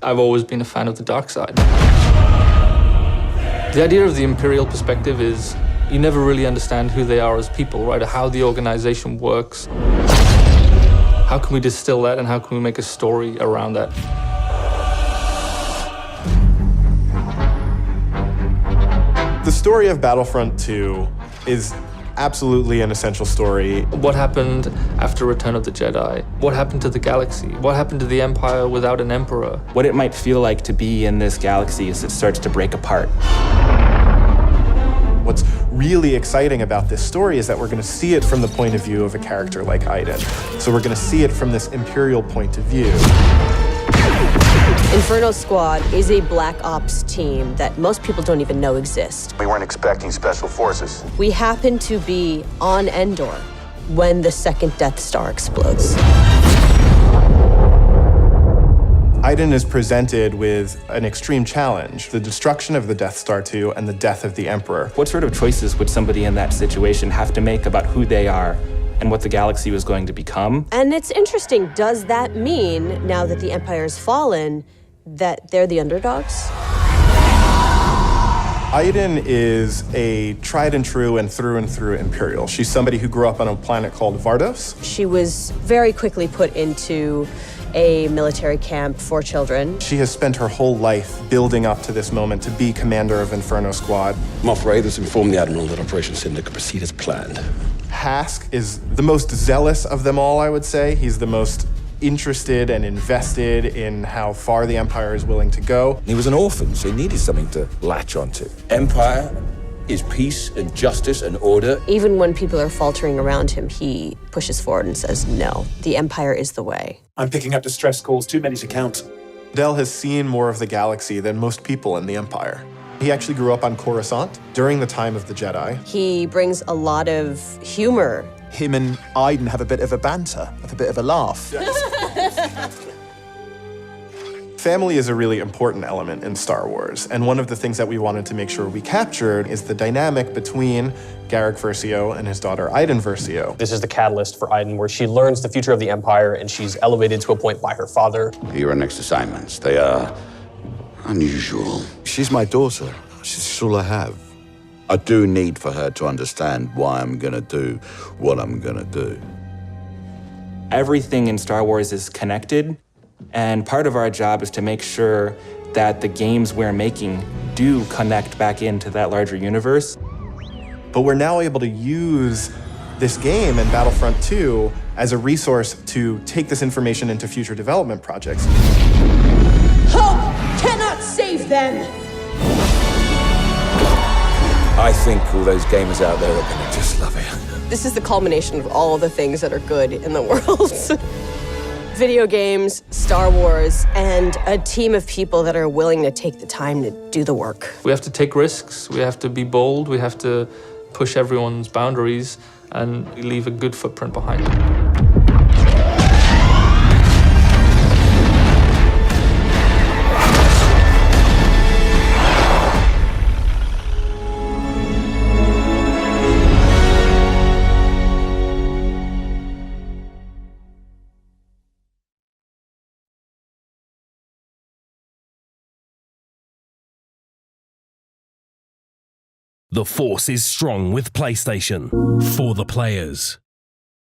I've always been a fan of the dark side. The idea of the Imperial perspective is you never really understand who they are as people, right? Or how the organization works. How can we distill that and how can we make a story around that? The story of Battlefront II is absolutely an essential story. What happened after Return of the Jedi? What happened to the galaxy? What happened to the Empire without an emperor? What it might feel like to be in this galaxy as it starts to break apart. What's really exciting about this story is that we're going to see it from the point of view of a character like Iden. So we're going to see it from this Imperial point of view. Inferno Squad is a Black Ops team that most people don't even know exists. We weren't expecting special forces. We happen to be on Endor when the second Death Star explodes. Iden is presented with an extreme challenge, the destruction of the Death Star 2 and the death of the Emperor. What sort of choices would somebody in that situation have to make about who they are and what the galaxy was going to become? And it's interesting, does that mean, now that the Empire's fallen, that they're the underdogs? Iden is a tried and true Imperial. She's somebody who grew up on a planet called Vardos. She was very quickly put into a military camp for children. She has spent her whole life building up to this moment to be commander of Inferno Squad. Moff Raiders informed the Admiral that Operation Cinder could proceed as planned. Hask is the most zealous of them all, I would say. He's the most interested and invested in how far the Empire is willing to go. He was an orphan, so he needed something to latch onto. Empire is peace and justice and order. Even when people are faltering around him, he pushes forward and says, no, the Empire is the way. I'm picking up distress calls, too many to count. Del has seen more of the galaxy than most people in the Empire. He actually grew up on Coruscant during the time of the Jedi. He brings a lot of humor. Him and Iden have a bit of a banter, have a bit of a laugh. Family is a really important element in Star Wars, and one of the things that we wanted to make sure we captured is the dynamic between Iden Versio and his daughter Iden Versio. This is the catalyst for Iden, where she learns the future of the Empire, and she's elevated to a point by her father. Your next assignments, they are unusual. She's my daughter. She's all I have. I do need for her to understand why I'm gonna do what I'm gonna do. Everything in Star Wars is connected, and part of our job is to make sure that the games we're making do connect back into that larger universe. But we're now able to use this game and Battlefront II as a resource to take this information into future development projects. Hope cannot save them! I think all those gamers out there are gonna just love it. This is the culmination of all the things that are good in the world. Video games, Star Wars, and a team of people that are willing to take the time to do the work. We have to take risks, we have to be bold, we have to push everyone's boundaries and leave a good footprint behind. The Force is strong with PlayStation for the players.